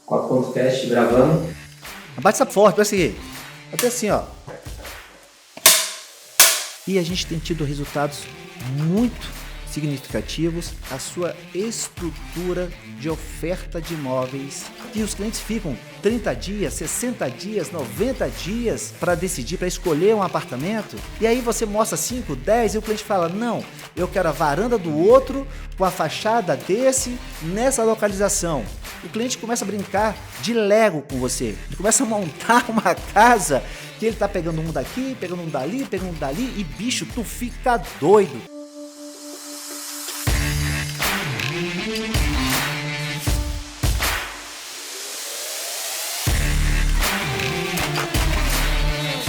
4.cast gravando. Bate essa forte, vai seguir. Até assim, ó. E a gente tem tido resultados muito significativos. A sua estrutura de oferta de imóveis. E os clientes ficam 30 dias, 60 dias, 90 dias para decidir, para escolher um apartamento. E aí você mostra 5, 10 e o cliente fala, não, eu quero a varanda do outro, com a fachada desse, nessa localização. O cliente começa a brincar de Lego com você. Ele começa a montar uma casa que ele tá pegando um daqui, pegando um dali, pegando um dali e bicho, tu fica doido.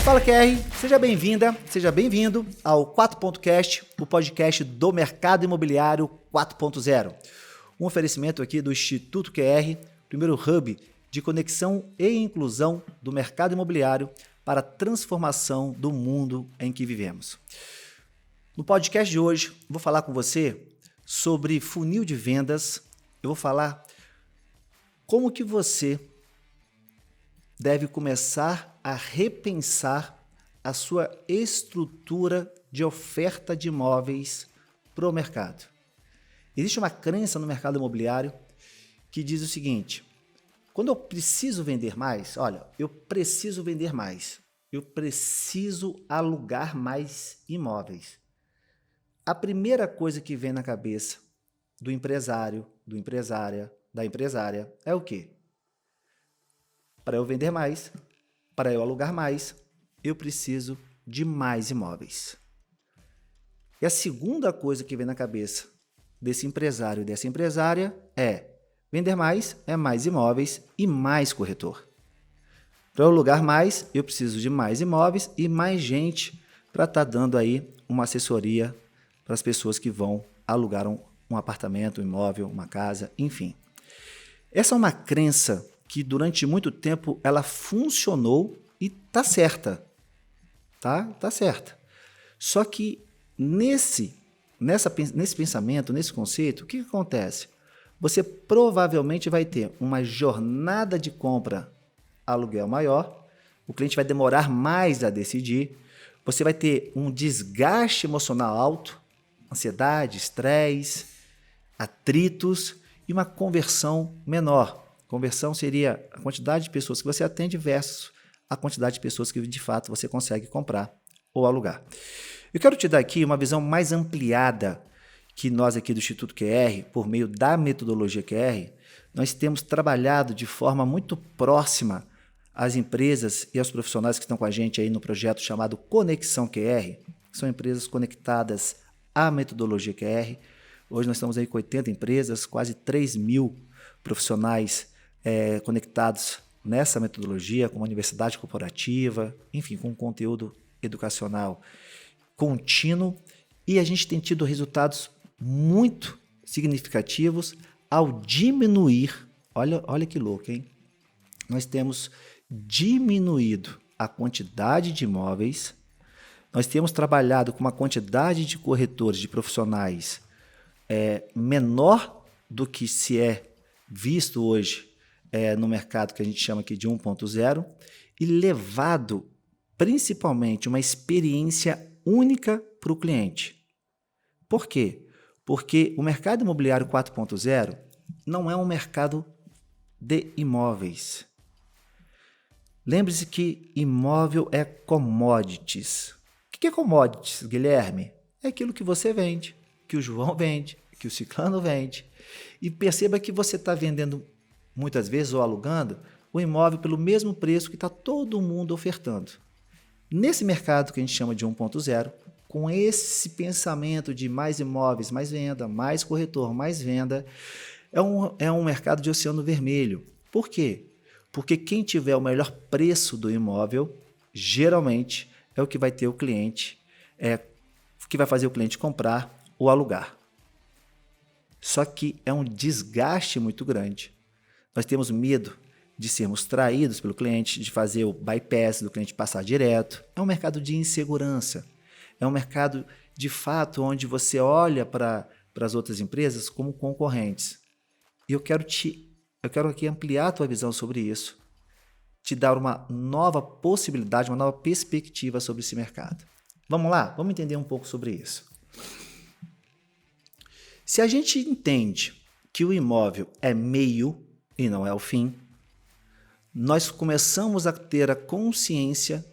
Fala QR, seja bem-vinda, seja bem-vindo ao 4.cast, o podcast do mercado imobiliário 4.0. Um oferecimento aqui do Instituto QR, primeiro hub de conexão e inclusão do mercado imobiliário para a transformação do mundo em que vivemos. No podcast de hoje, vou falar com você sobre funil de vendas. Eu vou falar como que você deve começar a repensar a sua estrutura de oferta de imóveis para o mercado. Existe uma crença no mercado imobiliário que diz o seguinte: quando eu preciso vender mais, olha, eu preciso vender mais, eu preciso alugar mais imóveis. A primeira coisa que vem na cabeça do empresário, da empresária, é o quê? Para eu vender mais, para eu alugar mais, eu preciso de mais imóveis. E a segunda coisa que vem na cabeça desse empresário e dessa empresária é vender mais é mais imóveis e mais corretor. Para eu alugar mais, eu preciso de mais imóveis e mais gente para estar dando aí uma assessoria para as pessoas que vão alugar um apartamento, um imóvel, uma casa, enfim. Essa é uma crença que durante muito tempo ela funcionou e tá certa, tá certa. Só que nesse pensamento, nesse conceito, o que acontece? Você provavelmente vai ter uma jornada de compra aluguel maior, o cliente vai demorar mais a decidir, você vai ter um desgaste emocional alto, ansiedade, estresse, atritos e uma conversão menor. Conversão seria a quantidade de pessoas que você atende versus a quantidade de pessoas que de fato você consegue comprar ou alugar. Eu quero te dar aqui uma visão mais ampliada que nós aqui do Instituto QR, por meio da metodologia QR, nós temos trabalhado de forma muito próxima às empresas e aos profissionais que estão com a gente aí no projeto chamado Conexão QR, que são empresas conectadas à metodologia QR. Hoje nós estamos aí com 80 empresas, quase 3 mil profissionais conectados nessa metodologia, com uma universidade corporativa, enfim, com conteúdo educacional contínuo, e a gente tem tido resultados muito significativos ao diminuir, olha que louco, hein? Nós temos diminuído a quantidade de imóveis, nós temos trabalhado com uma quantidade de corretores, de profissionais menor do que se é visto hoje no mercado que a gente chama aqui de 1.0 e levado principalmente uma experiência única para o cliente. Por quê? Porque o mercado imobiliário 4.0 não é um mercado de imóveis. Lembre-se que imóvel é commodities. O que é commodities, Guilherme? É aquilo que você vende, que o João vende, que o Ciclano vende. E perceba que você está vendendo muitas vezes ou alugando o imóvel pelo mesmo preço que está todo mundo ofertando. Nesse mercado que a gente chama de 1.0, com esse pensamento de mais imóveis, mais venda, mais corretor, mais venda, é um mercado de oceano vermelho. Por quê? Porque quem tiver o melhor preço do imóvel, geralmente é o que vai ter o cliente, que vai fazer o cliente comprar ou alugar. Só que é um desgaste muito grande. Nós temos medo de sermos traídos pelo cliente, de fazer o bypass do cliente passar direto. É um mercado de insegurança. É um mercado, de fato, onde você olha para as outras empresas como concorrentes. E eu quero eu quero aqui ampliar a tua visão sobre isso, te dar uma nova possibilidade, uma nova perspectiva sobre esse mercado. Vamos lá? Vamos entender um pouco sobre isso. Se a gente entende que o imóvel é meio e não é o fim, nós começamos a ter a consciência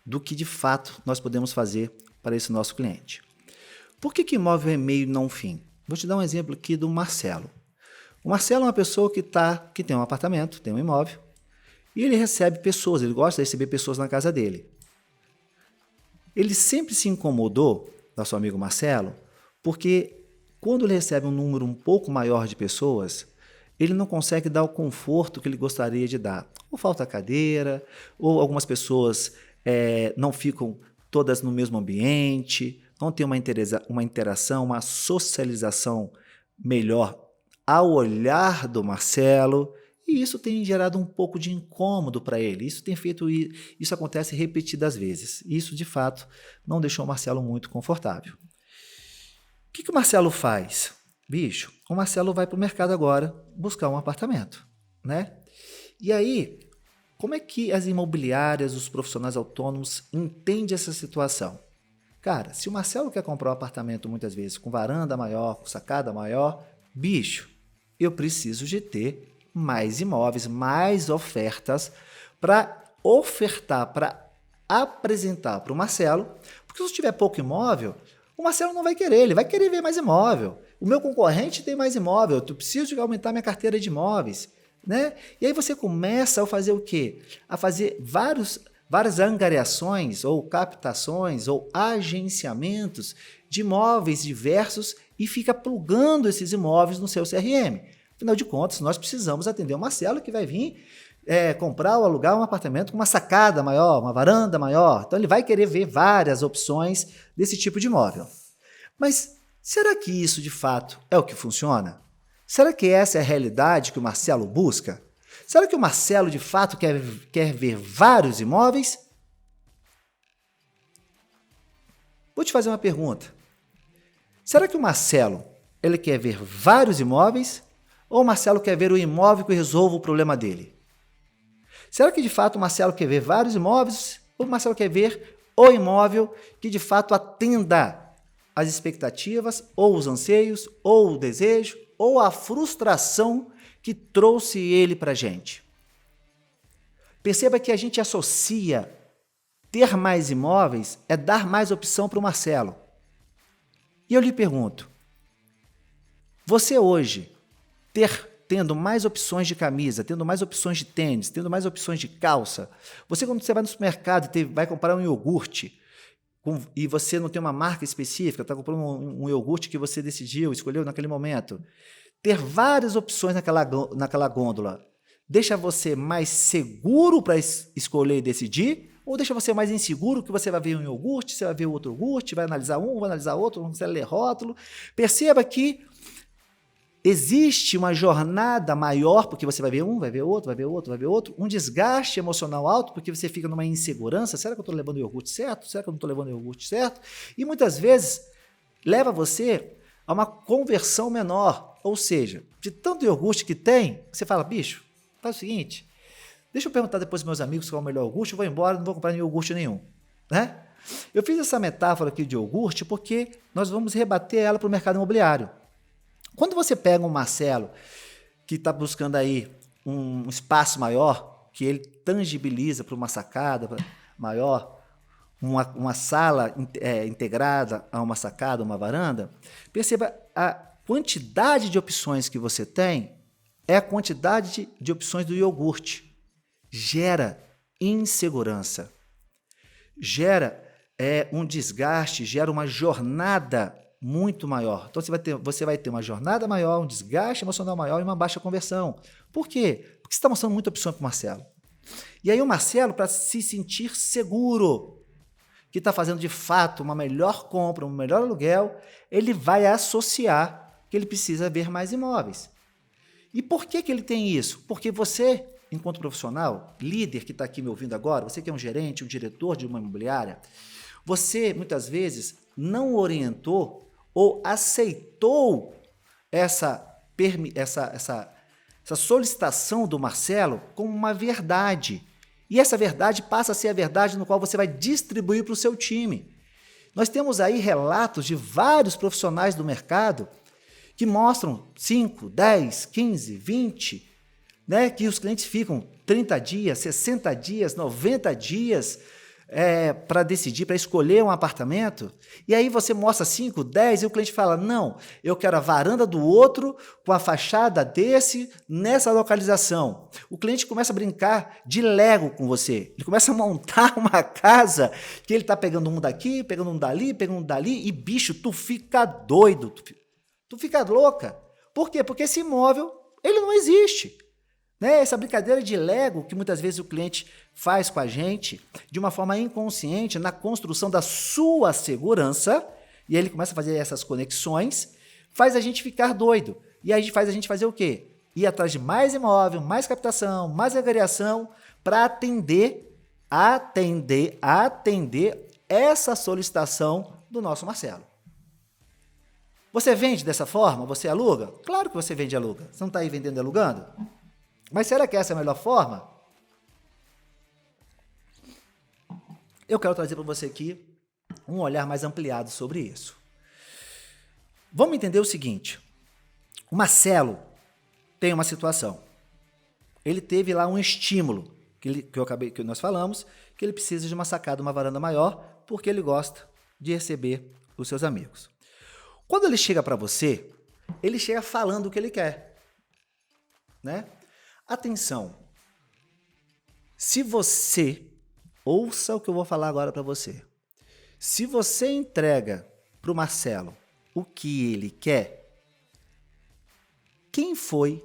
do que de fato nós podemos fazer para esse nosso cliente. Por que imóvel é meio e não fim? Vou te dar um exemplo aqui do Marcelo. O Marcelo é uma pessoa que tem um apartamento, tem um imóvel, e ele recebe pessoas, ele gosta de receber pessoas na casa dele. Ele sempre se incomodou, nosso amigo Marcelo, porque quando ele recebe um número um pouco maior de pessoas, ele não consegue dar o conforto que ele gostaria de dar. Ou falta cadeira, ou algumas pessoas não ficam todas no mesmo ambiente, não tem uma interação, uma socialização melhor ao olhar do Marcelo, e isso tem gerado um pouco de incômodo para ele. Isso acontece repetidas vezes. Isso, de fato, não deixou o Marcelo muito confortável. O que o Marcelo faz? Bicho, o Marcelo vai para o mercado agora buscar um apartamento, né? E aí, como é que as imobiliárias, os profissionais autônomos entendem essa situação? Cara, se o Marcelo quer comprar um apartamento muitas vezes com varanda maior, com sacada maior, bicho, eu preciso de ter mais imóveis, mais ofertas para ofertar, para apresentar para o Marcelo, porque se eu tiver pouco imóvel, o Marcelo não vai querer, ele vai querer ver mais imóvel. O meu concorrente tem mais imóvel, eu preciso aumentar minha carteira de imóveis, né? E aí você começa a fazer o quê? A fazer várias angariações ou captações ou agenciamentos de imóveis diversos e fica plugando esses imóveis no seu CRM. Afinal de contas, nós precisamos atender o Marcelo que vai vir comprar ou alugar um apartamento com uma sacada maior, uma varanda maior. Então ele vai querer ver várias opções desse tipo de imóvel. Mas será que isso de fato é o que funciona? Será que essa é a realidade que o Marcelo busca? Será que o Marcelo de fato quer ver vários imóveis? Vou te fazer uma pergunta. Será que o Marcelo ele quer ver vários imóveis ou o Marcelo quer ver o imóvel que resolva o problema dele? Será que de fato o Marcelo quer ver vários imóveis ou o Marcelo quer ver o imóvel que de fato atenda às expectativas ou os anseios ou o desejo ou a frustração que trouxe ele para a gente? Perceba que a gente associa ter mais imóveis é dar mais opção para o Marcelo. E eu lhe pergunto, você hoje, tendo mais opções de camisa, tendo mais opções de tênis, tendo mais opções de calça, você quando você vai no supermercado e vai comprar um iogurte, e você não tem uma marca específica, está comprando um iogurte que você escolheu naquele momento, ter várias opções naquela gôndola deixa você mais seguro para escolher e decidir, ou deixa você mais inseguro que você vai ver um iogurte, você vai ver outro iogurte, vai analisar um, vai analisar outro, você vai ler rótulo. Perceba que existe uma jornada maior, porque você vai ver um, vai ver outro, vai ver outro, vai ver outro, um desgaste emocional alto, porque você fica numa insegurança, será que eu estou levando o iogurte certo? Será que eu não estou levando o iogurte certo? E muitas vezes leva você a uma conversão menor, ou seja, de tanto iogurte que tem, você fala, bicho, faz o seguinte, deixa eu perguntar depois aos meus amigos qual é o melhor iogurte, eu vou embora, não vou comprar iogurte nenhum, né? Eu fiz essa metáfora aqui de iogurte porque nós vamos rebater ela para o mercado imobiliário. Quando você pega um Marcelo que está buscando aí um espaço maior, que ele tangibiliza para uma sacada maior, uma sala integrada a uma sacada, uma varanda, perceba a quantidade de opções que você tem é a quantidade de opções do iogurte. Gera insegurança, gera um desgaste, gera uma jornada muito maior. Então você vai ter uma jornada maior, um desgaste emocional maior e uma baixa conversão. Por quê? Porque você está mostrando muita opção para o Marcelo. E aí o Marcelo, para se sentir seguro que está fazendo de fato uma melhor compra, um melhor aluguel, ele vai associar que ele precisa ver mais imóveis. E por que ele tem isso? Porque você, enquanto profissional, líder que está aqui me ouvindo agora, você que é um gerente, um diretor de uma imobiliária, você muitas vezes não orientou ou aceitou essa essa solicitação do Marcelo como uma verdade. E essa verdade passa a ser a verdade no qual você vai distribuir para o seu time. Nós temos aí relatos de vários profissionais do mercado que mostram 5, 10, 15, 20, né, que os clientes ficam 30 dias, 60 dias, 90 dias para decidir, para escolher um apartamento. E aí você mostra 5, 10 e o cliente fala, não, eu quero a varanda do outro com a fachada desse nessa localização. O cliente começa a brincar de Lego com você. Ele começa a montar uma casa que ele está pegando um daqui, pegando um dali e, bicho, tu fica doido, tu fica louca. Por quê? Porque esse imóvel, ele não existe. Né? Essa brincadeira de Lego que muitas vezes o cliente faz com a gente de uma forma inconsciente na construção da sua segurança, e aí ele começa a fazer essas conexões, faz a gente ficar doido. E aí faz a gente fazer o quê? Ir atrás de mais imóvel, mais captação, mais agregação para atender essa solicitação do nosso Marcelo. Você vende dessa forma? Você aluga? Claro que você vende e aluga. Você não está aí vendendo e alugando? Mas será que essa é a melhor forma? Eu quero trazer para você aqui um olhar mais ampliado sobre isso. Vamos entender o seguinte. O Marcelo tem uma situação. Ele teve lá um estímulo, que nós falamos, que ele precisa de uma sacada, uma varanda maior, porque ele gosta de receber os seus amigos. Quando ele chega para você, ele chega falando o que ele quer. Né? Atenção, se você, ouça o que eu vou falar agora para você, se você entrega para o Marcelo o que ele quer, quem foi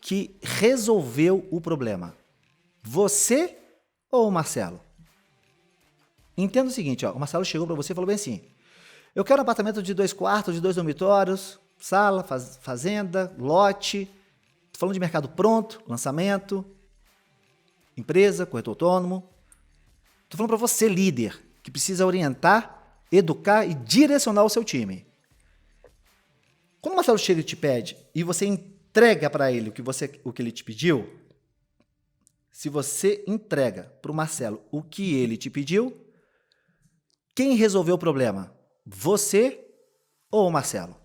que resolveu o problema? Você ou o Marcelo? Entenda o seguinte, ó, o Marcelo chegou para você e falou bem assim, eu quero um apartamento de 2 quartos, de 2 dormitórios, sala, fazenda, lote, estou falando de mercado pronto, lançamento, empresa, corretor autônomo. Estou falando para você, líder, que precisa orientar, educar e direcionar o seu time. Quando o Marcelo chega e te pede e você entrega para ele o que ele te pediu, se você entrega para o Marcelo o que ele te pediu, quem resolveu o problema? Você ou o Marcelo?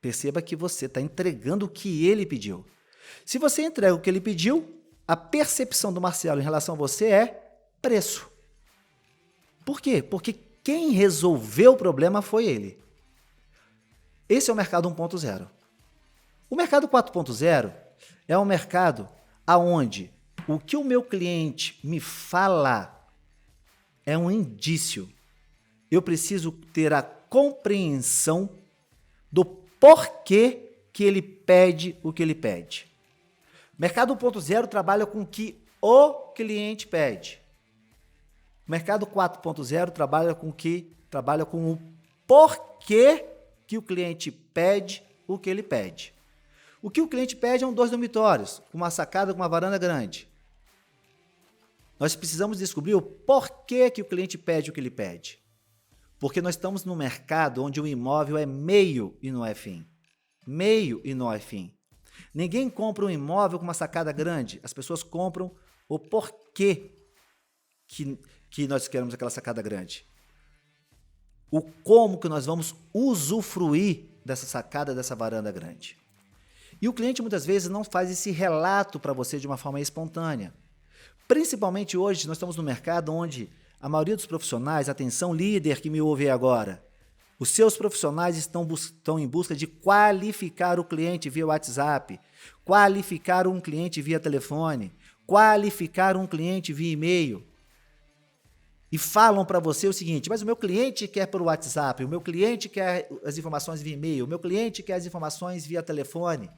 Perceba que você está entregando o que ele pediu. Se você entrega o que ele pediu, a percepção do Marcelo em relação a você é preço. Por quê? Porque quem resolveu o problema foi ele. Esse é o mercado 1.0. O mercado 4.0 é um mercado onde o que o meu cliente me fala é um indício. Eu preciso ter a compreensão do porquê que ele pede o que ele pede. Mercado 1.0 trabalha com o que o cliente pede. Mercado 4.0 trabalha com o porquê que o cliente pede o que ele pede. O que o cliente pede é 2 dormitórios, com uma sacada, com uma varanda grande. Nós precisamos descobrir o porquê que o cliente pede o que ele pede. Porque nós estamos num mercado onde o imóvel é meio e não é fim. Meio e não é fim. Ninguém compra um imóvel com uma sacada grande. As pessoas compram o porquê que nós queremos aquela sacada grande. O como que nós vamos usufruir dessa sacada, dessa varanda grande. E o cliente muitas vezes não faz esse relato para você de uma forma espontânea. Principalmente hoje, nós estamos no mercado onde a maioria dos profissionais, atenção líder que me ouve agora, os seus profissionais estão em busca de qualificar o cliente via WhatsApp, qualificar um cliente via telefone, qualificar um cliente via e-mail. E falam para você o seguinte, mas o meu cliente quer por WhatsApp, o meu cliente quer as informações via e-mail, o meu cliente quer as informações via telefone.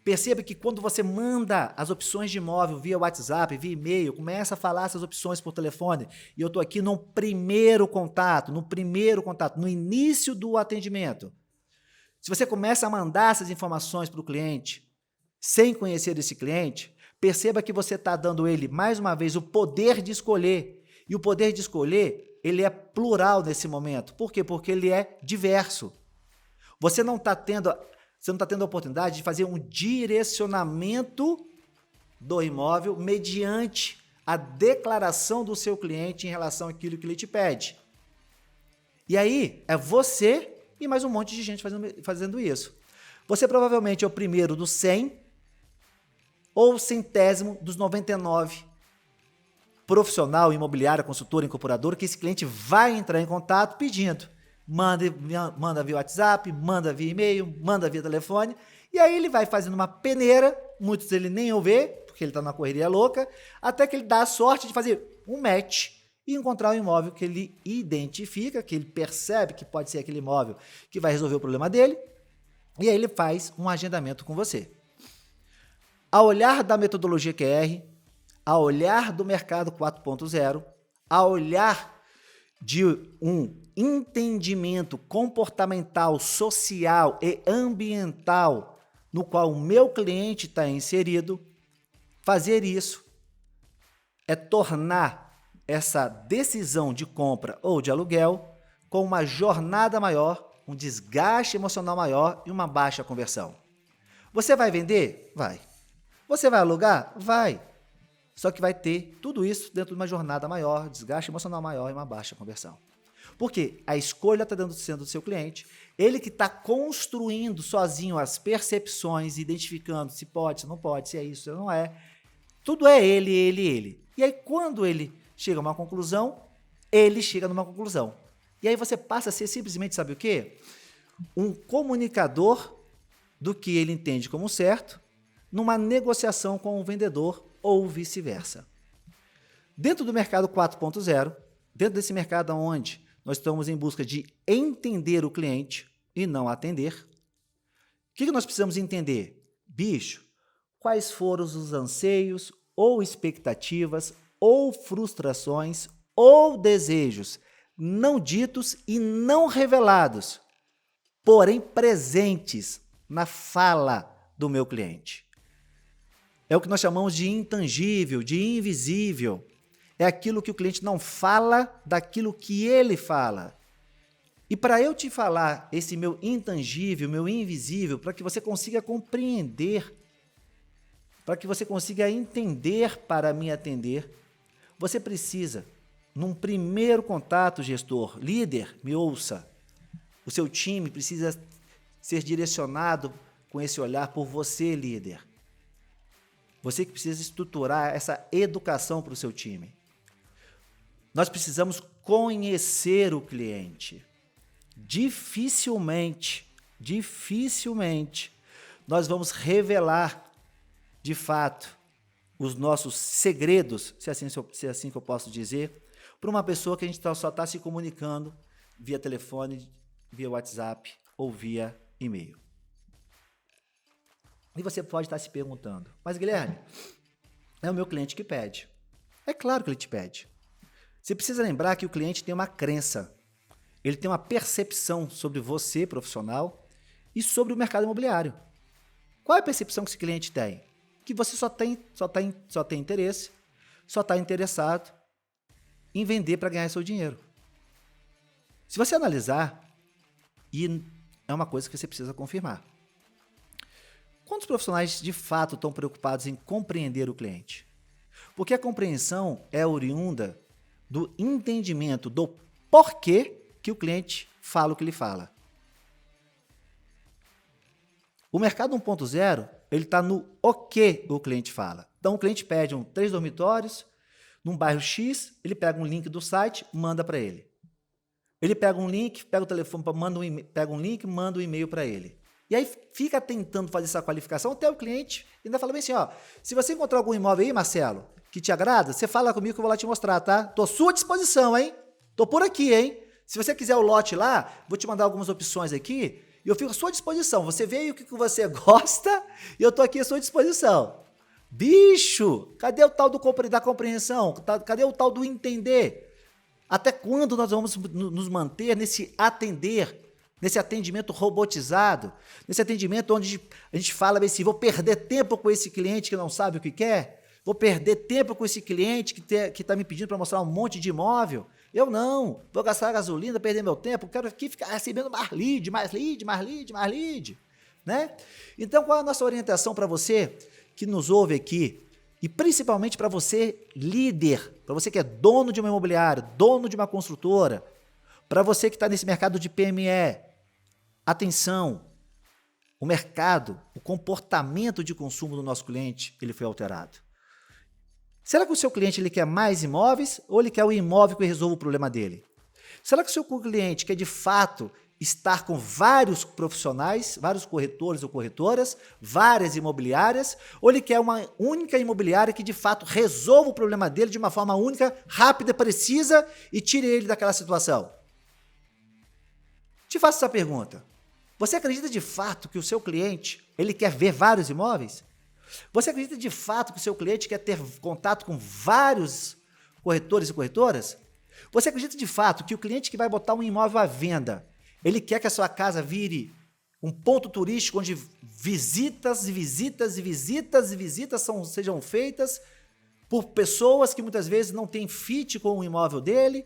Perceba que quando você manda as opções de imóvel via WhatsApp, via e-mail, começa a falar essas opções por telefone, e eu estou aqui no primeiro contato, no início do atendimento. Se você começa a mandar essas informações para o cliente, sem conhecer esse cliente, perceba que você está dando ele, mais uma vez, o poder de escolher. E o poder de escolher, ele é plural nesse momento. Por quê? Porque ele é diverso. Você não está tendo a oportunidade de fazer um direcionamento do imóvel mediante a declaração do seu cliente em relação àquilo que ele te pede. E aí, é você e mais um monte de gente fazendo isso. Você provavelmente é o primeiro dos 100 ou o centésimo dos 99 profissional, imobiliário, consultor, incorporador, que esse cliente vai entrar em contato pedindo. Manda via WhatsApp, manda via e-mail, manda via telefone, e aí ele vai fazendo uma peneira, muitos ele nem ou vê, porque ele está numa correria louca, até que ele dá a sorte de fazer um match e encontrar um imóvel que ele identifica, que ele percebe que pode ser aquele imóvel que vai resolver o problema dele, e aí ele faz um agendamento com você. Ao olhar da metodologia QR, ao olhar do mercado 4.0, ao olhar de um entendimento comportamental, social e ambiental no qual o meu cliente está inserido, fazer isso é tornar essa decisão de compra ou de aluguel com uma jornada maior, um desgaste emocional maior e uma baixa conversão. Você vai vender? Vai. Você vai alugar? Vai. Só que vai ter tudo isso dentro de uma jornada maior, desgaste emocional maior e uma baixa conversão. Porque a escolha está sendo do seu cliente, ele que está construindo sozinho as percepções, identificando se pode, se não pode, se é isso, se não é. Tudo é ele. E aí, quando ele chega a uma conclusão, ele chega numa conclusão. E aí você passa a ser simplesmente, sabe o quê? Um comunicador do que ele entende como certo, numa negociação com o vendedor ou vice-versa. Dentro do mercado 4.0, dentro desse mercado onde nós estamos em busca de entender o cliente e não atender, o que nós precisamos entender? Bicho, quais foram os anseios ou expectativas ou frustrações ou desejos não ditos e não revelados, porém presentes na fala do meu cliente. É o que nós chamamos de intangível, de invisível. É aquilo que o cliente não fala daquilo que ele fala. E para eu te falar esse meu intangível, meu invisível, para que você consiga compreender, para que você consiga entender para me atender, você precisa, num primeiro contato, gestor, líder, me ouça, o seu time precisa ser direcionado com esse olhar por você, líder. Você que precisa estruturar essa educação para o seu time. Nós precisamos conhecer o cliente. Dificilmente, nós vamos revelar, de fato, os nossos segredos, se é assim que eu posso dizer, para uma pessoa que a gente só está se comunicando via telefone, via WhatsApp ou via e-mail. E você pode estar se perguntando, mas Guilherme, é o meu cliente que pede. É claro que ele te pede. Você precisa lembrar que o cliente tem uma crença, ele tem uma percepção sobre você, profissional, e sobre o mercado imobiliário. Qual é a percepção que esse cliente tem? Que você só tem interesse, só está interessado em vender para ganhar seu dinheiro. Se você analisar, e é uma coisa que você precisa confirmar, quantos profissionais de fato estão preocupados em compreender o cliente? Porque a compreensão é oriunda do entendimento do porquê que o cliente fala o que ele fala. O mercado 1.0, ele está no o que o cliente fala. Então, o cliente pede 3 dormitórios, num bairro X, ele pega um link do site, manda para ele. Ele pega um link, pega o telefone, pega um link, manda um e-mail para ele. E aí fica tentando fazer essa qualificação até o cliente ainda fala bem assim, ó, se você encontrar algum imóvel aí, Marcelo, que te agrada, você fala comigo que eu vou lá te mostrar, tá? Tô à sua disposição, hein? Tô por aqui, hein? Se você quiser o lote lá, vou te mandar algumas opções aqui e eu fico à sua disposição. Você vê aí o que você gosta e eu tô aqui à sua disposição. Bicho, cadê o tal da compreensão? Cadê o tal do entender? Até quando nós vamos nos manter nesse atender, nesse atendimento robotizado, nesse atendimento onde a gente fala assim, vou perder tempo com esse cliente que não sabe o que quer, vou perder tempo com esse cliente que está me pedindo para mostrar um monte de imóvel. Eu não, vou gastar gasolina, perder meu tempo, quero aqui ficar recebendo mais lead, mais lead, mais lead, mais lead, né? Então, qual é a nossa orientação para você que nos ouve aqui e principalmente para você líder, para você que é dono de uma imobiliária, dono de uma construtora, para você que está nesse mercado de PME, atenção, o mercado, o comportamento de consumo do nosso cliente, ele foi alterado. Será que o seu cliente ele quer mais imóveis ou ele quer o imóvel que resolva o problema dele? Será que o seu cliente quer de fato estar com vários profissionais, vários corretores ou corretoras, várias imobiliárias, ou ele quer uma única imobiliária que de fato resolva o problema dele de uma forma única, rápida, precisa e tire ele daquela situação? Te faço essa pergunta. Você acredita de fato que o seu cliente ele quer ver vários imóveis? Você acredita de fato que o seu cliente quer ter contato com vários corretores e corretoras? Você acredita de fato que o cliente que vai botar um imóvel à venda, ele quer que a sua casa vire um ponto turístico onde visitas e visitas e visitas e visitas sejam feitas por pessoas que muitas vezes não têm fit com o imóvel dele,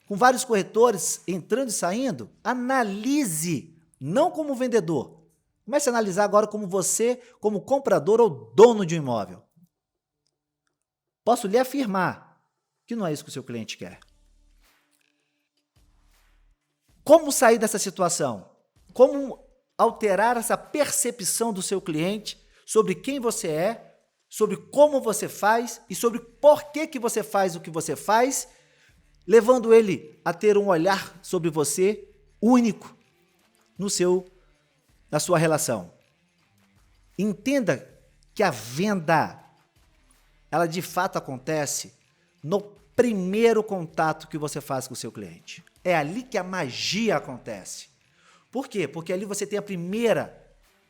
com vários corretores entrando e saindo? Analise, não como vendedor. Comece a analisar agora como você, como comprador ou dono de um imóvel. Posso lhe afirmar que não é isso que o seu cliente quer. Como sair dessa situação? Como alterar essa percepção do seu cliente sobre quem você é, sobre como você faz e sobre por que você faz o que você faz, levando ele a ter um olhar sobre você único na sua relação. Entenda que a venda, ela de fato acontece no primeiro contato que você faz com o seu cliente. É ali que a magia acontece. Por quê? Porque ali você tem a primeira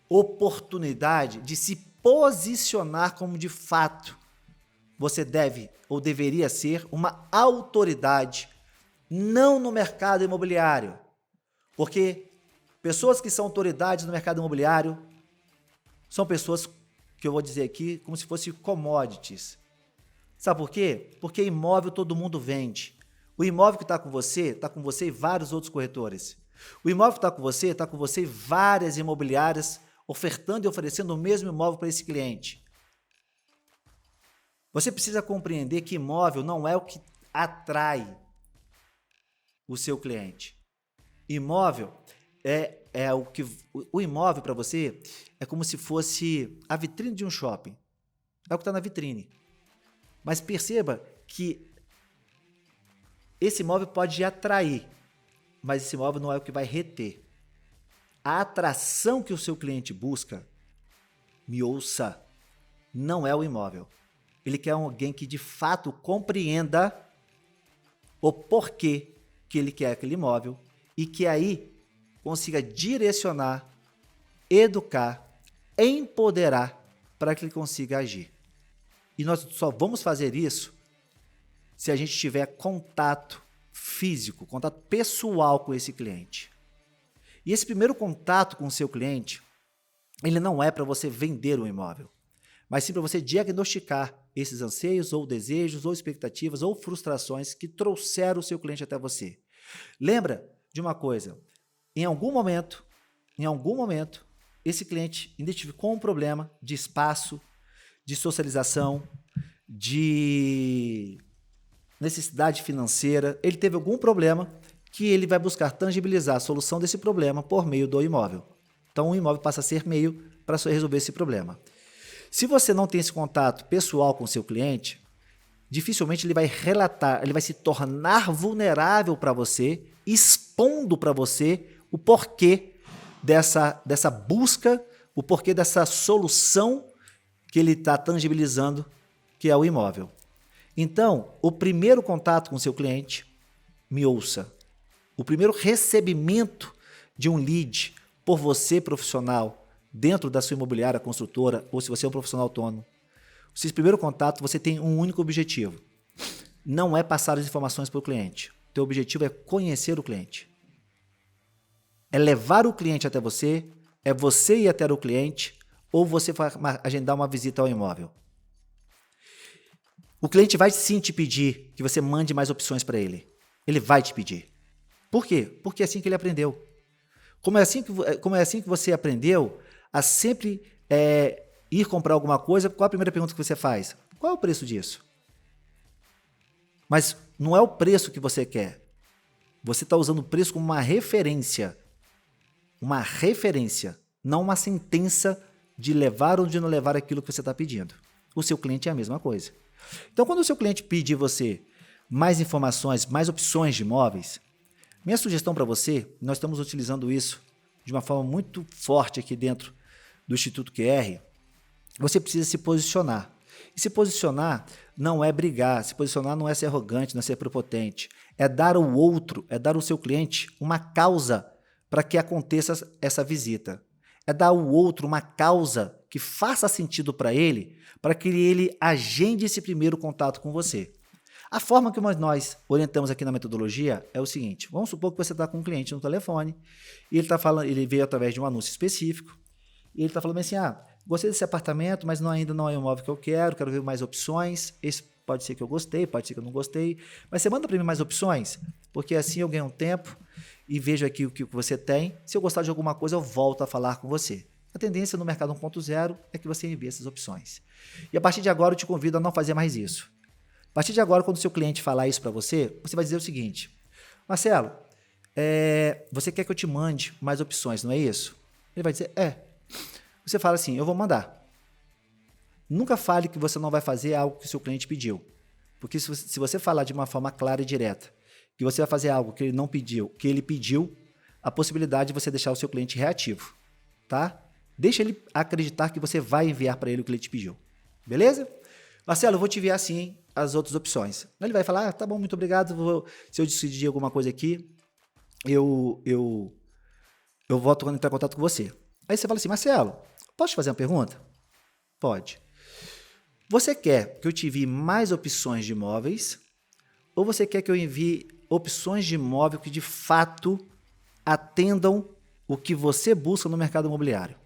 oportunidade de se posicionar como de fato você deve ou deveria ser uma autoridade, não no mercado imobiliário. Porque pessoas que são autoridades no mercado imobiliário são pessoas que eu vou dizer aqui como se fossem commodities. Sabe por quê? Porque imóvel todo mundo vende. O imóvel que está com você e vários outros corretores. O imóvel que está com você e várias imobiliárias ofertando e oferecendo o mesmo imóvel para esse cliente. Você precisa compreender que imóvel não é o que atrai o seu cliente. Imóvel é o que... O imóvel para você é como se fosse a vitrine de um shopping. É o que está na vitrine. Mas perceba que esse imóvel pode atrair, mas esse imóvel não é o que vai reter. A atração que o seu cliente busca, me ouça, não é o imóvel. Ele quer alguém que de fato compreenda o porquê que ele quer aquele imóvel e que aí consiga direcionar, educar, empoderar para que ele consiga agir. E nós só vamos fazer isso se a gente tiver contato físico, contato pessoal com esse cliente. E esse primeiro contato com o seu cliente, ele não é para você vender um imóvel, mas sim para você diagnosticar esses anseios ou desejos ou expectativas ou frustrações que trouxeram o seu cliente até você. Lembra de uma coisa, em algum momento, esse cliente identificou um problema de espaço, de socialização, de necessidade financeira, ele teve algum problema que ele vai buscar tangibilizar a solução desse problema por meio do imóvel. Então o imóvel passa a ser meio para resolver esse problema. Se você não tem esse contato pessoal com o seu cliente, dificilmente ele vai relatar, ele vai se tornar vulnerável para você, expondo para você o porquê dessa busca, o porquê dessa solução que ele está tangibilizando, que é o imóvel. Então, o primeiro contato com o seu cliente, me ouça, o primeiro recebimento de um lead por você, profissional, dentro da sua imobiliária, construtora, ou se você é um profissional autônomo, esse primeiro contato, você tem um único objetivo. Não é passar as informações para o cliente. O teu objetivo é conhecer o cliente. É levar o cliente até você, é você ir até o cliente, ou você vai agendar uma visita ao imóvel. O cliente vai sim te pedir que você mande mais opções para ele. ele vai te pedir. Por quê? Porque é assim que ele aprendeu. Como é assim que você aprendeu a sempre ir comprar alguma coisa, qual a primeira pergunta que você faz? Qual é o preço disso? Mas não é o preço que você quer. Você está usando o preço como uma referência. Uma referência, não uma sentença de levar ou de não levar aquilo que você está pedindo. O seu cliente é a mesma coisa. Então, quando o seu cliente pedir você mais informações, mais opções de imóveis, minha sugestão para você, nós estamos utilizando isso de uma forma muito forte aqui dentro do Instituto QR, você precisa se posicionar. E se posicionar não é brigar, se posicionar não é ser arrogante, não é ser prepotente, é dar ao outro, é dar ao seu cliente uma causa para que aconteça essa visita. É dar ao outro uma causa que faça sentido para ele, para que ele agende esse primeiro contato com você. A forma que nós orientamos aqui na metodologia é o seguinte: vamos supor que você está com um cliente no telefone e ele veio através de um anúncio específico e ele está falando assim, gostei desse apartamento, mas ainda não é o imóvel que eu quero ver mais opções, esse pode ser que eu gostei, pode ser que eu não gostei, mas você manda para mim mais opções, porque assim eu ganho um tempo e vejo aqui o que você tem, se eu gostar de alguma coisa eu volto a falar com você. A tendência no mercado 1.0 é que você envie essas opções. E a partir de agora eu te convido a não fazer mais isso. A partir de agora, quando o seu cliente falar isso para você, você vai dizer o seguinte: Marcelo, você quer que eu te mande mais opções, não é isso? Ele vai dizer, Você fala assim, eu vou mandar. Nunca fale que você não vai fazer algo que o seu cliente pediu. Porque se você falar de uma forma clara e direta que você vai fazer algo que ele não pediu, que ele pediu, a possibilidade de você deixar o seu cliente reativo, tá? Deixa ele acreditar que você vai enviar para ele o que ele te pediu. Beleza? Marcelo, eu vou te enviar sim as outras opções. Ele vai falar, tá bom, muito obrigado, se eu decidir alguma coisa aqui, eu volto a entrar em contato com você. Aí você fala assim, Marcelo, posso te fazer uma pergunta? Pode. Você quer que eu te envie mais opções de imóveis ou você quer que eu envie opções de imóvel que de fato atendam o que você busca no mercado imobiliário?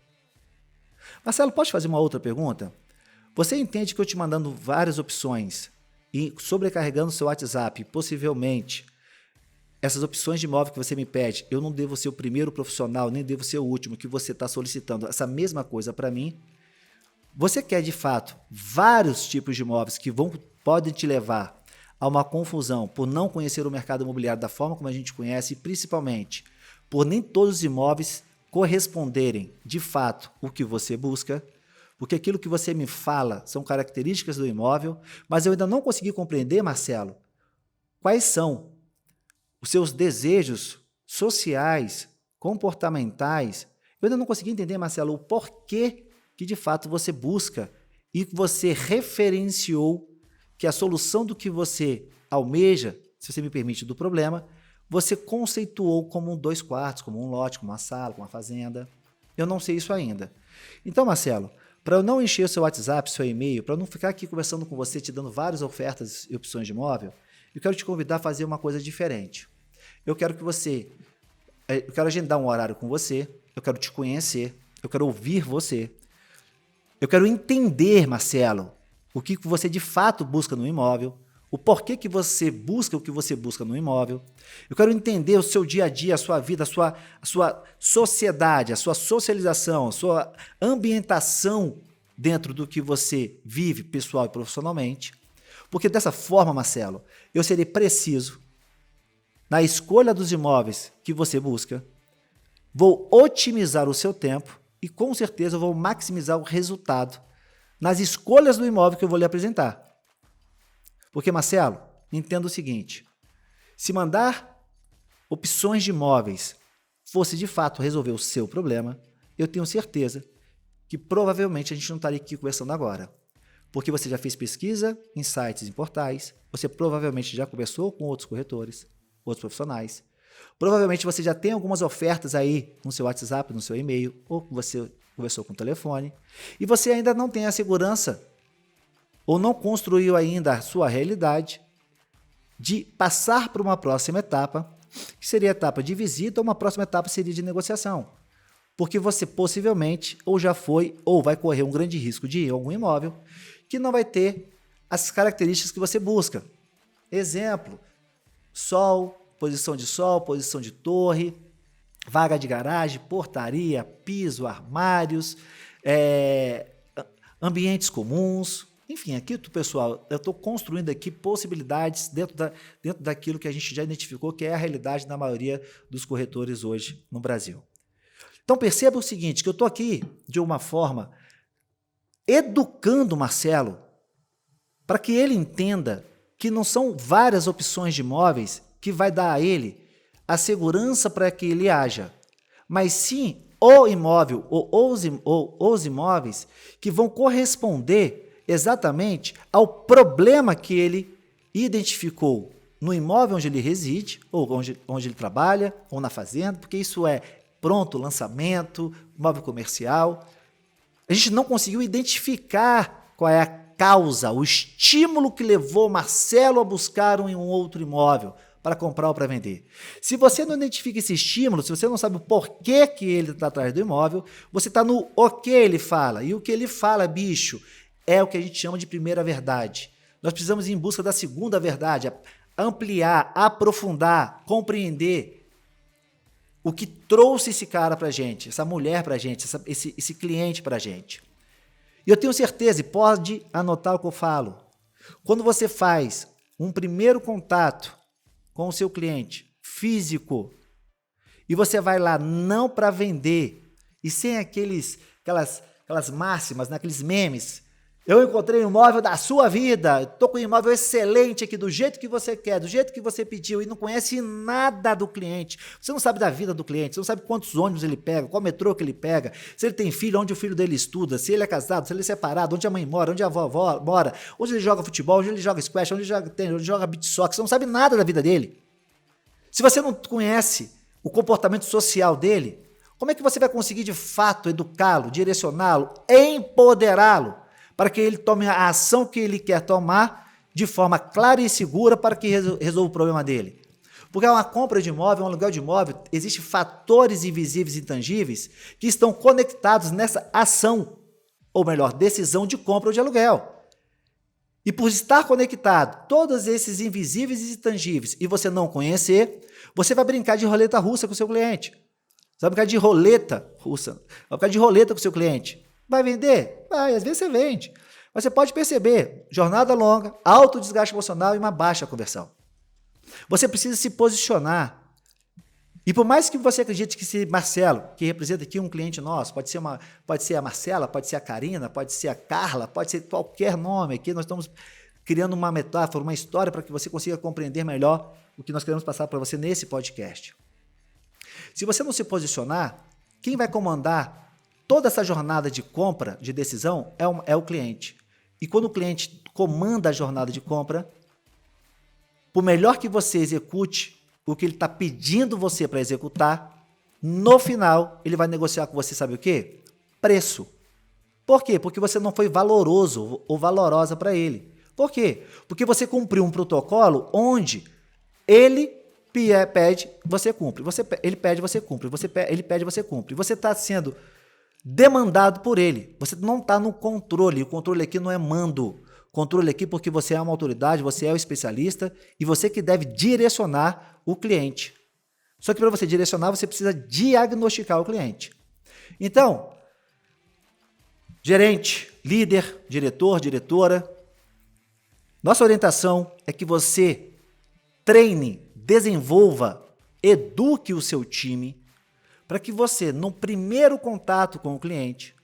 Marcelo, posso te fazer uma outra pergunta? Você entende que eu te mandando várias opções e sobrecarregando o seu WhatsApp, possivelmente, essas opções de imóvel que você me pede, eu não devo ser o primeiro profissional, nem devo ser o último que você está solicitando essa mesma coisa para mim? Você quer, de fato, vários tipos de imóveis que podem te levar a uma confusão por não conhecer o mercado imobiliário da forma como a gente conhece e, principalmente, por nem todos os imóveis corresponderem, de fato, o que você busca? Porque aquilo que você me fala são características do imóvel, mas eu ainda não consegui compreender, Marcelo, quais são os seus desejos sociais, comportamentais. Eu ainda não consegui entender, Marcelo, o porquê que de fato você busca e você referenciou que a solução do que você almeja, se você me permite, do problema, você conceituou como um 2 quartos, como um lote, como uma sala, como uma fazenda. Eu não sei isso ainda. Então, Marcelo, para eu não encher o seu WhatsApp, seu e-mail, para eu não ficar aqui conversando com você, te dando várias ofertas e opções de imóvel, eu quero te convidar a fazer uma coisa diferente. Eu quero agendar um horário com você, eu quero te conhecer, eu quero ouvir você, eu quero entender, Marcelo, o que você de fato busca no imóvel, o porquê que você busca o que você busca no imóvel. Eu quero entender o seu dia a dia, a sua vida, a sua sociedade, a sua socialização, a sua ambientação dentro do que você vive pessoal e profissionalmente. Porque dessa forma, Marcelo, eu serei preciso na escolha dos imóveis que você busca, vou otimizar o seu tempo e com certeza vou maximizar o resultado nas escolhas do imóvel que eu vou lhe apresentar. Porque, Marcelo, entenda o seguinte, se mandar opções de imóveis fosse de fato resolver o seu problema, eu tenho certeza que provavelmente a gente não estaria aqui conversando agora. Porque você já fez pesquisa em sites, em portais, você provavelmente já conversou com outros corretores, outros profissionais, provavelmente você já tem algumas ofertas aí no seu WhatsApp, no seu e-mail, ou você conversou com o telefone, e você ainda não tem a segurança ou não construiu ainda a sua realidade de passar para uma próxima etapa, que seria a etapa de visita, ou uma próxima etapa seria de negociação. Porque você possivelmente ou já foi ou vai correr um grande risco de ir a algum imóvel que não vai ter as características que você busca. Exemplo, sol, posição de torre, vaga de garagem, portaria, piso, armários, ambientes comuns. Enfim, aqui, pessoal, eu estou construindo aqui possibilidades dentro daquilo que a gente já identificou, que é a realidade da maioria dos corretores hoje no Brasil. Então, perceba o seguinte, que eu estou aqui, de uma forma, educando o Marcelo para que ele entenda que não são várias opções de imóveis que vai dar a ele a segurança para que ele haja, mas sim o imóvel ou os imóveis que vão corresponder exatamente ao problema que ele identificou no imóvel onde ele reside, ou onde ele trabalha, ou na fazenda, porque isso é pronto, lançamento, imóvel comercial. A gente não conseguiu identificar qual é a causa, o estímulo que levou Marcelo a buscar um outro imóvel para comprar ou para vender. Se você não identifica esse estímulo, se você não sabe o porquê que ele está atrás do imóvel, você está no o que ele fala. E o que ele fala, bicho, é o que a gente chama de primeira verdade. Nós precisamos ir em busca da segunda verdade, ampliar, aprofundar, compreender o que trouxe esse cara para a gente, essa mulher para a gente, esse cliente para a gente. E eu tenho certeza, e pode anotar o que eu falo, quando você faz um primeiro contato com o seu cliente físico e você vai lá não para vender e sem aquelas máximas, aqueles memes, eu encontrei um imóvel da sua vida, estou com um imóvel excelente aqui, do jeito que você quer, do jeito que você pediu, e não conhece nada do cliente. Você não sabe da vida do cliente, você não sabe quantos ônibus ele pega, qual metrô que ele pega, se ele tem filho, onde o filho dele estuda, se ele é casado, se ele é separado, onde a mãe mora, onde a avó mora, onde ele joga futebol, onde ele joga squash, onde ele joga beach soccer. Você não sabe nada da vida dele. Se você não conhece o comportamento social dele, como é que você vai conseguir de fato educá-lo, direcioná-lo, empoderá-lo, para que ele tome a ação que ele quer tomar de forma clara e segura para que resolva o problema dele? Porque uma compra de imóvel, um aluguel de imóvel, existem fatores invisíveis e intangíveis que estão conectados nessa ação, ou melhor, decisão de compra ou de aluguel. E por estar conectado todos esses invisíveis e intangíveis e você não conhecer, você vai brincar de roleta russa com o seu cliente. Você vai brincar de roleta russa, vai brincar de roleta com o seu cliente. Vai vender? Vai, às vezes você vende. Mas você pode perceber, jornada longa, alto desgaste emocional e uma baixa conversão. Você precisa se posicionar. E por mais que você acredite que esse Marcelo, que representa aqui um cliente nosso, pode ser a Marcela, pode ser a Karina, pode ser a Carla, pode ser qualquer nome aqui, nós estamos criando uma metáfora, uma história para que você consiga compreender melhor o que nós queremos passar para você nesse podcast. Se você não se posicionar, quem vai comandar toda essa jornada de compra, de decisão, é o cliente. E quando o cliente comanda a jornada de compra, por melhor que você execute o que ele está pedindo você para executar, no final, ele vai negociar com você, sabe o quê? Preço. Por quê? Porque você não foi valoroso ou valorosa para ele. Por quê? Porque você cumpriu um protocolo onde ele pede, você cumpre. Ele pede, você cumpre. Ele pede, você cumpre. Você está sendo demandado por ele. Você não está no controle. O controle aqui não é mando. Controle aqui porque você é uma autoridade, você é o especialista e você que deve direcionar o cliente. Só que para você direcionar, você precisa diagnosticar o cliente. Então, gerente, líder, diretor, diretora, nossa orientação é que você treine, desenvolva, eduque o seu time para que você, no primeiro contato com o cliente,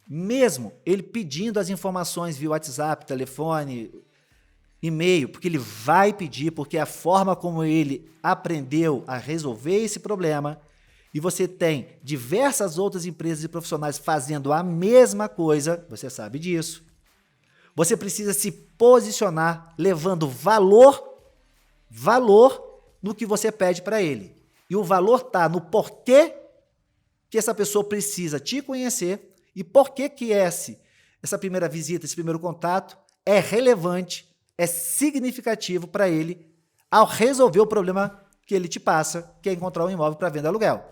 mesmo ele pedindo as informações via WhatsApp, telefone, e-mail, porque ele vai pedir, porque é a forma como ele aprendeu a resolver esse problema, e você tem diversas outras empresas e profissionais fazendo a mesma coisa, você sabe disso. Você precisa se posicionar levando valor no que você pede para ele. E o valor está no porquê que essa pessoa precisa te conhecer e por que essa primeira visita, esse primeiro contato é relevante, é significativo para ele ao resolver o problema que ele te passa, que é encontrar um imóvel para venda e aluguel.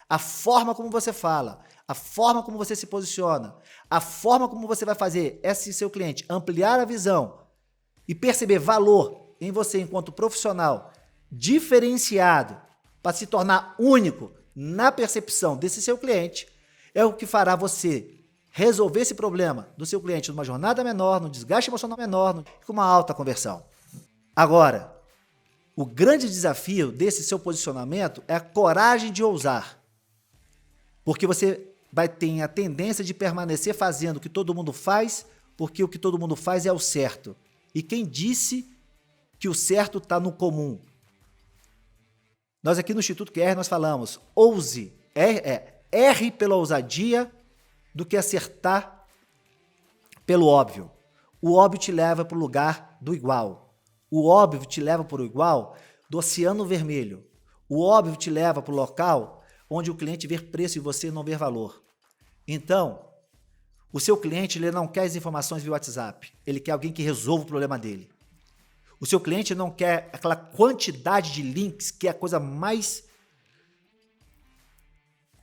A forma como você fala, a forma como você se posiciona, a forma como você vai fazer esse seu cliente ampliar a visão e perceber valor em você enquanto profissional diferenciado, para se tornar único na percepção desse seu cliente, é o que fará você resolver esse problema do seu cliente numa jornada menor, num desgaste emocional menor, com uma alta conversão. Agora, o grande desafio desse seu posicionamento é a coragem de ousar. Porque você vai ter a tendência de permanecer fazendo o que todo mundo faz, porque o que todo mundo faz é o certo. E quem disse que o certo está no comum? Nós aqui no Instituto QR nós falamos, ouse, erre pela ousadia do que acertar pelo óbvio. O óbvio te leva para o lugar do igual. O óbvio te leva para o igual do Oceano Vermelho. O óbvio te leva para o local onde o cliente vê preço e você não vê valor. Então, o seu cliente ele não quer as informações via WhatsApp. Ele quer alguém que resolva o problema dele. O seu cliente não quer aquela quantidade de links que é a coisa mais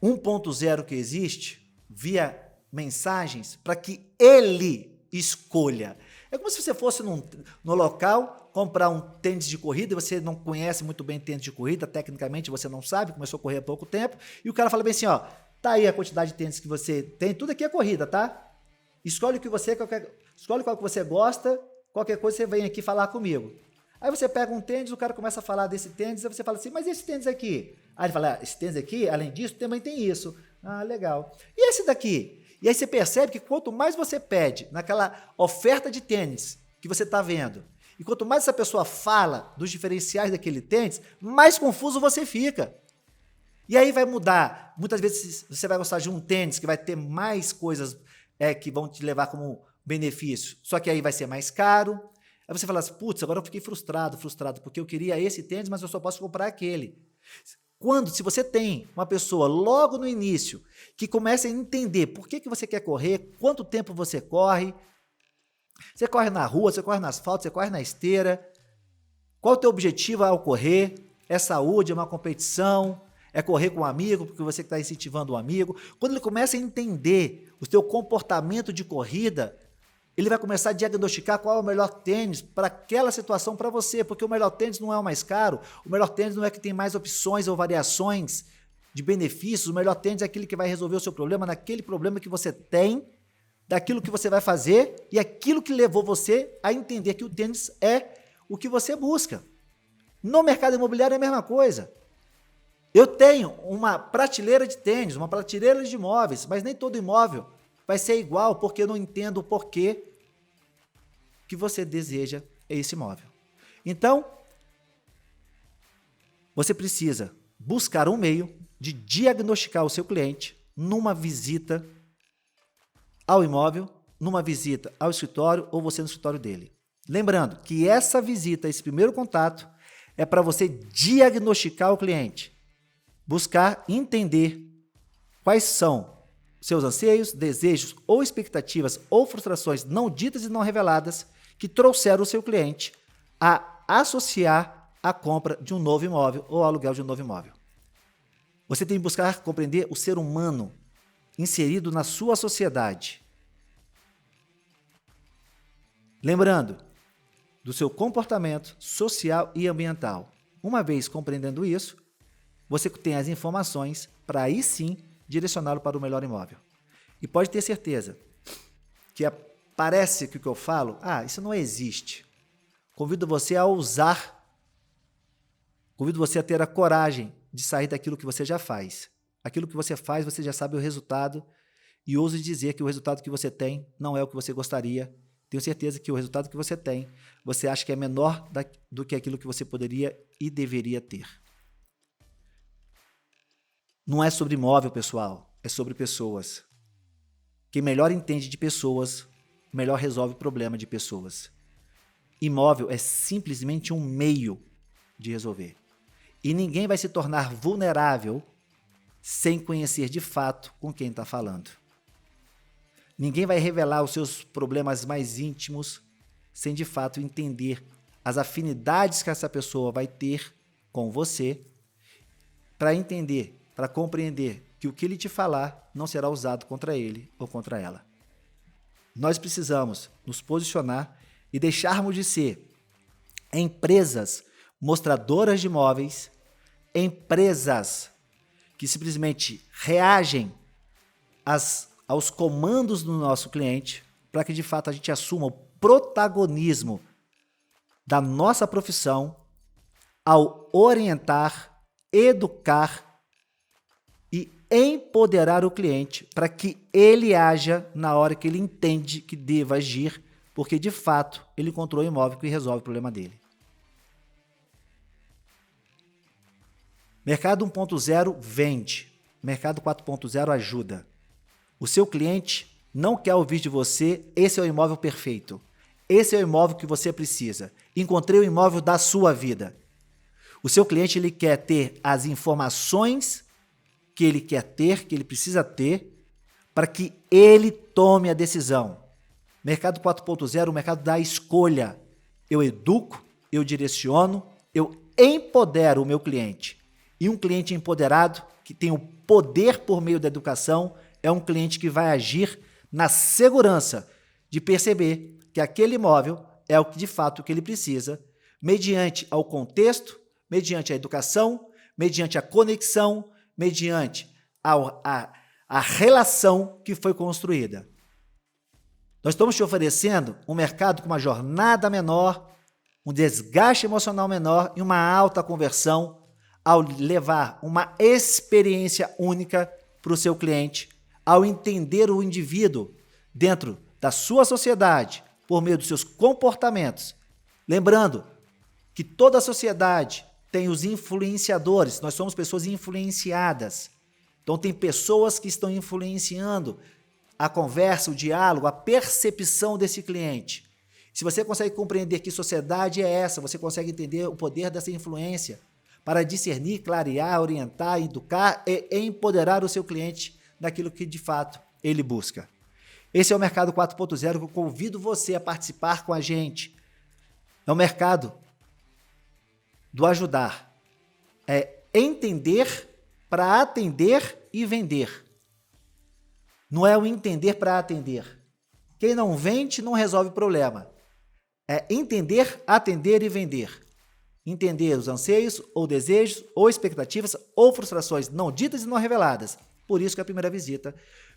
1.0 que existe via mensagens para que ele escolha. É como se você fosse no local comprar um tênis de corrida e você não conhece muito bem tênis de corrida, tecnicamente você não sabe, começou a correr há pouco tempo, e o cara fala bem assim, ó, tá aí a quantidade de tênis que você tem, tudo aqui é corrida, tá? Escolhe o que você escolhe qual que você gosta, qualquer coisa você vem aqui falar comigo. Aí você pega um tênis, o cara começa a falar desse tênis, aí você fala assim, mas esse tênis aqui? Aí ele fala, esse tênis aqui, além disso, também tem isso. Ah, legal. E esse daqui? E aí você percebe que quanto mais você pede naquela oferta de tênis que você está vendo, e quanto mais essa pessoa fala dos diferenciais daquele tênis, mais confuso você fica. E aí vai mudar. Muitas vezes você vai gostar de um tênis que vai ter mais coisas que vão te levar como benefício, só que aí vai ser mais caro. Aí você fala assim, putz, agora eu fiquei frustrado, porque eu queria esse tênis, mas eu só posso comprar aquele. Se você tem uma pessoa logo no início que começa a entender por que você quer correr, quanto tempo você corre na rua, você corre no asfalto, você corre na esteira, qual o teu objetivo ao correr, é saúde, é uma competição, é correr com um amigo, porque você está incentivando um amigo. Quando ele começa a entender o teu comportamento de corrida, ele vai começar a diagnosticar qual é o melhor tênis para aquela situação para você, porque o melhor tênis não é o mais caro, o melhor tênis não é que tem mais opções ou variações de benefícios, o melhor tênis é aquele que vai resolver o seu problema naquele problema que você tem, daquilo que você vai fazer e aquilo que levou você a entender que o tênis é o que você busca. No mercado imobiliário é a mesma coisa. Eu tenho uma prateleira de tênis, uma prateleira de imóveis, mas nem todo imóvel vai ser igual, porque eu não entendo o porquê que você deseja esse imóvel. Então, você precisa buscar um meio de diagnosticar o seu cliente numa visita ao imóvel, numa visita ao escritório ou você no escritório dele. Lembrando que essa visita, esse primeiro contato, é para você diagnosticar o cliente, buscar entender quais são seus anseios, desejos ou expectativas ou frustrações não ditas e não reveladas que trouxeram o seu cliente a associar a compra de um novo imóvel ou ao aluguel de um novo imóvel. Você tem que buscar compreender o ser humano inserido na sua sociedade. Lembrando do seu comportamento social e ambiental. Uma vez compreendendo isso, você tem as informações para aí sim direcioná-lo para o melhor imóvel. E pode ter certeza que parece que o que eu falo, isso não existe. Convido você a ousar, convido você a ter a coragem de sair daquilo que você já faz. Aquilo que você faz, você já sabe o resultado e ouso dizer que o resultado que você tem não é o que você gostaria. Tenho certeza que o resultado que você tem, você acha que é menor do que aquilo que você poderia e deveria ter. Não é sobre imóvel, pessoal, é sobre pessoas. Quem melhor entende de pessoas, melhor resolve o problema de pessoas. Imóvel é simplesmente um meio de resolver. E ninguém vai se tornar vulnerável sem conhecer de fato com quem está falando. Ninguém vai revelar os seus problemas mais íntimos sem de fato entender as afinidades que essa pessoa vai ter com você, para entender, para compreender que o que ele te falar não será usado contra ele ou contra ela. Nós precisamos nos posicionar e deixarmos de ser empresas mostradoras de imóveis, empresas que simplesmente reagem aos comandos do nosso cliente para que de fato a gente assuma o protagonismo da nossa profissão ao orientar, educar e empoderar o cliente para que ele haja na hora que ele entende que deva agir, porque de fato ele encontrou o imóvel que resolve o problema dele. Mercado 1.0 vende, mercado 4.0 ajuda. O seu cliente não quer ouvir de você, esse é o imóvel perfeito, esse é o imóvel que você precisa, encontrei o imóvel da sua vida. O seu cliente ele quer ter as informações que ele quer ter, que ele precisa ter, para que ele tome a decisão. Mercado 4.0, o mercado da escolha. Eu educo, eu direciono, eu empodero o meu cliente. E um cliente empoderado, que tem o poder por meio da educação, é um cliente que vai agir na segurança de perceber que aquele imóvel é o que de fato que ele precisa, mediante ao contexto, mediante a educação, mediante a conexão, mediante a relação que foi construída. Nós estamos te oferecendo um mercado com uma jornada menor, um desgaste emocional menor e uma alta conversão ao levar uma experiência única para o seu cliente, ao entender o indivíduo dentro da sua sociedade por meio dos seus comportamentos. Lembrando que toda a sociedade tem os influenciadores, nós somos pessoas influenciadas. Então tem pessoas que estão influenciando a conversa, o diálogo, a percepção desse cliente. Se você consegue compreender que sociedade é essa, você consegue entender o poder dessa influência para discernir, clarear, orientar, educar e empoderar o seu cliente naquilo que de fato ele busca. Esse é o Mercado 4.0 que eu convido você a participar com a gente. É o mercado do ajudar. É entender para atender e vender. Não é o entender para atender. Quem não vende não resolve problema. É entender, atender e vender. Entender os anseios, ou desejos, ou expectativas, ou frustrações não ditas e não reveladas. Por isso que a primeira visita,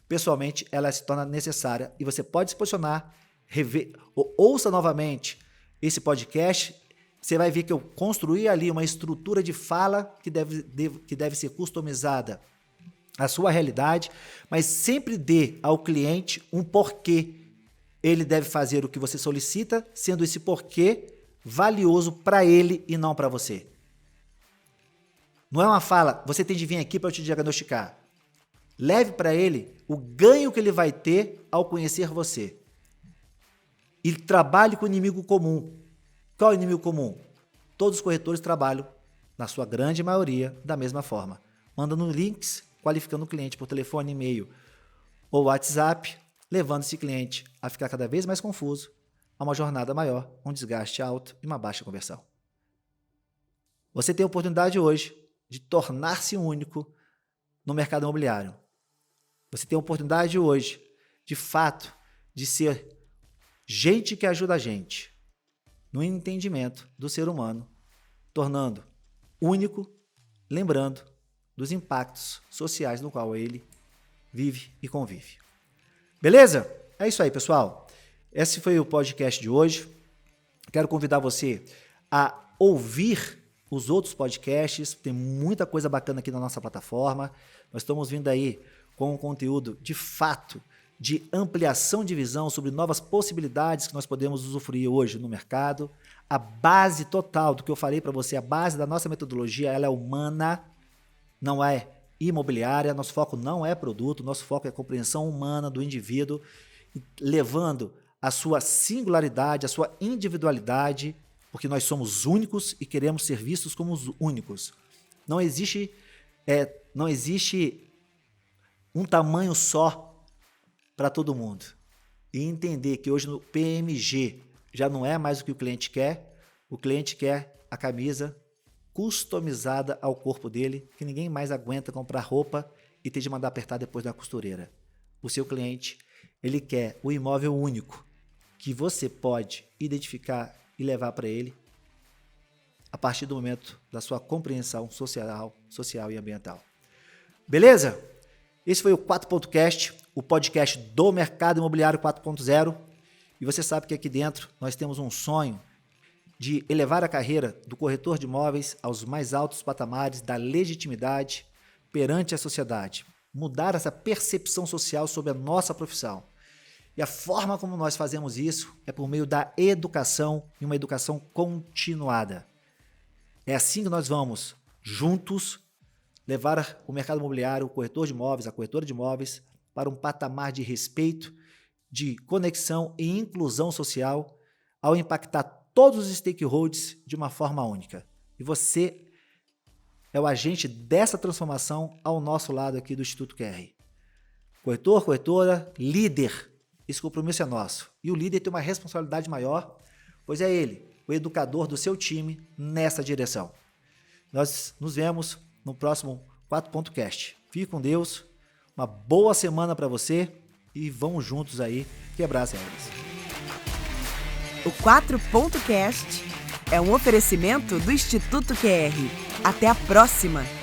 pessoalmente, ela se torna necessária e você pode se posicionar, ouça novamente esse podcast. Você vai ver que eu construí ali uma estrutura de fala que deve ser customizada à sua realidade, mas sempre dê ao cliente um porquê ele deve fazer o que você solicita, sendo esse porquê valioso para ele e não para você. Não é uma fala, você tem de vir aqui para eu te diagnosticar. Leve para ele o ganho que ele vai ter ao conhecer você. E trabalhe com o inimigo comum. Qual é o inimigo comum? Todos os corretores trabalham, na sua grande maioria, da mesma forma. Mandando links, qualificando o cliente por telefone, e-mail ou WhatsApp, levando esse cliente a ficar cada vez mais confuso, a uma jornada maior, um desgaste alto e uma baixa conversão. Você tem a oportunidade hoje de tornar-se único no mercado imobiliário. Você tem a oportunidade hoje, de fato, de ser gente que ajuda a gente no entendimento do ser humano, tornando único, lembrando dos impactos sociais no qual ele vive e convive. Beleza? É isso aí, pessoal. Esse foi o podcast de hoje. Quero convidar você a ouvir os outros podcasts. Tem muita coisa bacana aqui na nossa plataforma. Nós estamos vindo aí com um conteúdo de fato de ampliação de visão sobre novas possibilidades que nós podemos usufruir hoje no mercado. A base total do que eu falei para você, a base da nossa metodologia, ela é humana, não é imobiliária. Nosso foco não é produto, nosso foco é a compreensão humana do indivíduo, levando a sua singularidade, a sua individualidade, porque nós somos únicos e queremos ser vistos como os únicos. Não existe um tamanho só para todo mundo. E entender que hoje no PMG já não é mais o que o cliente quer a camisa customizada ao corpo dele, que ninguém mais aguenta comprar roupa e ter de mandar apertar depois da costureira. O seu cliente, ele quer o imóvel único, que você pode identificar e levar para ele a partir do momento da sua compreensão social e ambiental. Beleza? Esse foi o 4.cast, o podcast do Mercado Imobiliário 4.0. E você sabe que aqui dentro nós temos um sonho de elevar a carreira do corretor de imóveis aos mais altos patamares da legitimidade perante a sociedade. Mudar essa percepção social sobre a nossa profissão. E a forma como nós fazemos isso é por meio da educação e uma educação continuada. É assim que nós vamos, juntos, levar o mercado imobiliário, o corretor de imóveis, a corretora de imóveis, para um patamar de respeito, de conexão e inclusão social, ao impactar todos os stakeholders de uma forma única. E você é o agente dessa transformação ao nosso lado aqui do Instituto QR. Corretor, corretora, líder, esse compromisso é nosso. E o líder tem uma responsabilidade maior, pois é ele, o educador do seu time nessa direção. Nós nos vemos no próximo 4.cast. Fique com Deus, uma boa semana para você e vamos juntos aí quebrar as regras. O 4.cast é um oferecimento do Instituto QR. Até a próxima!